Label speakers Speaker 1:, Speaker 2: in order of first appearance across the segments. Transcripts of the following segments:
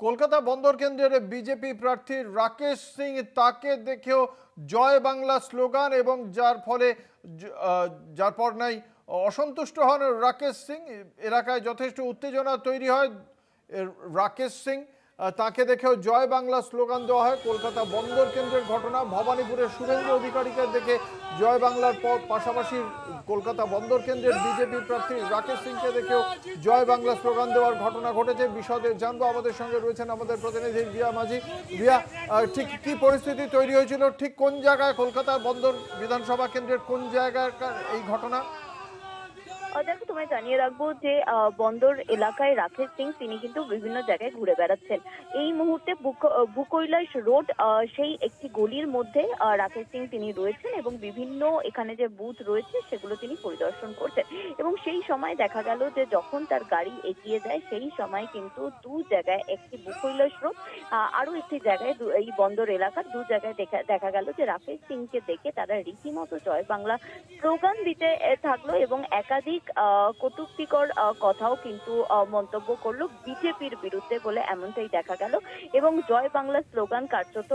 Speaker 1: কলকাতা বন্দর কেন্দ্রের বিজেপি প্রার্থী রাকেশ সিং, তাকে দেখেও জয় বাংলা স্লোগান, এবং যার পর নাই অসন্তুষ্ট হন রাকেশ সিং। এলাকায় যথেষ্ট উত্তেজনা তৈরি হয়। রাকেশ সিং, তাকে দেখেও জয় বাংলা স্লোগান দেওয়া হয়। কলকাতা বন্দর কেন্দ্রের ঘটনা, ভবানীপুরের শুভেন্দু অধিকারীকে দেখে জয় বাংলার পাশাপাশি কলকাতা বন্দর কেন্দ্রের বিজেপি প্রার্থী রাকেশ সিংকে দেখেও জয় বাংলা স্লোগান দেওয়ার ঘটনা ঘটেছে। বিশদে জানবো, আমাদের সঙ্গে রয়েছেন আমাদের প্রতিনিধি রিয়া মাঝি। রিয়া, ঠিক কি পরিস্থিতি তৈরি হয়েছিল, ঠিক কোন জায়গায়, কলকাতা বন্দর বিধানসভা কেন্দ্রের কোন জায়গায় এই ঘটনা?
Speaker 2: দেখো, তোমায় জানিয়ে রাখবো যে বন্দর এলাকায় রাকেশ সিং তিনি কিন্তু বিভিন্ন জায়গায় ঘুরে বেড়াচ্ছেন। এই মুহূর্তে ভূকৈলাস রোড সেই একটি গলির মধ্যে রাকেশ সিং তিনি রয়েছেন এবং বিভিন্ন এখানে যে বুথ রয়েছে সেগুলো তিনি পরিদর্শন করছেন। এবং সেই সময় দেখা গেল যে যখন তার গাড়ি এগিয়ে যায় সেই সময় কিন্তু দু জায়গায়, একটি ভূকৈলাস রোড আরো একটি জায়গায়, এই বন্দর এলাকার দু জায়গায় দেখা গেল যে রাকেশ সিংকে দেখে তারা রীতিমতো জয় বাংলা স্লোগান দিতে থাকলো এবং একাধিক কটূক্তিকর কথাও কিন্তু মন্তব্য করলো বিজেপির বিরুদ্ধে বলে এমনটাই দেখা গেল। এবং জয় বাংলা স্লোগান কার্যত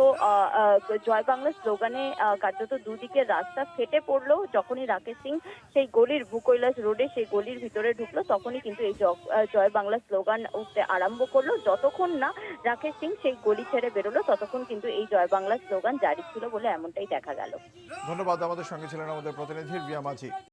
Speaker 2: জয় বাংলা স্লোগানে কার্যত দুদিকে রাস্তা ফেটে পড়লো। যখনই রাকেশ সিং সেই গলির ভূকৈলাস রোডে সেই গলির ভিতরে ঢুকলো তখনই কিন্তু এই জয় বাংলা স্লোগান উঠতে আরম্ভ করলো। যতক্ষণ না রাকেশ সিং সেই গলি ছেড়ে বেরোলো ততক্ষণ কিন্তু এই জয় বাংলা স্লোগান জারি ছিল বলে এমনটাই দেখা গেল।
Speaker 1: ধন্যবাদ, আমাদের সঙ্গে ছিলেন আমাদের প্রতিনিধি রিয়া মাঝি।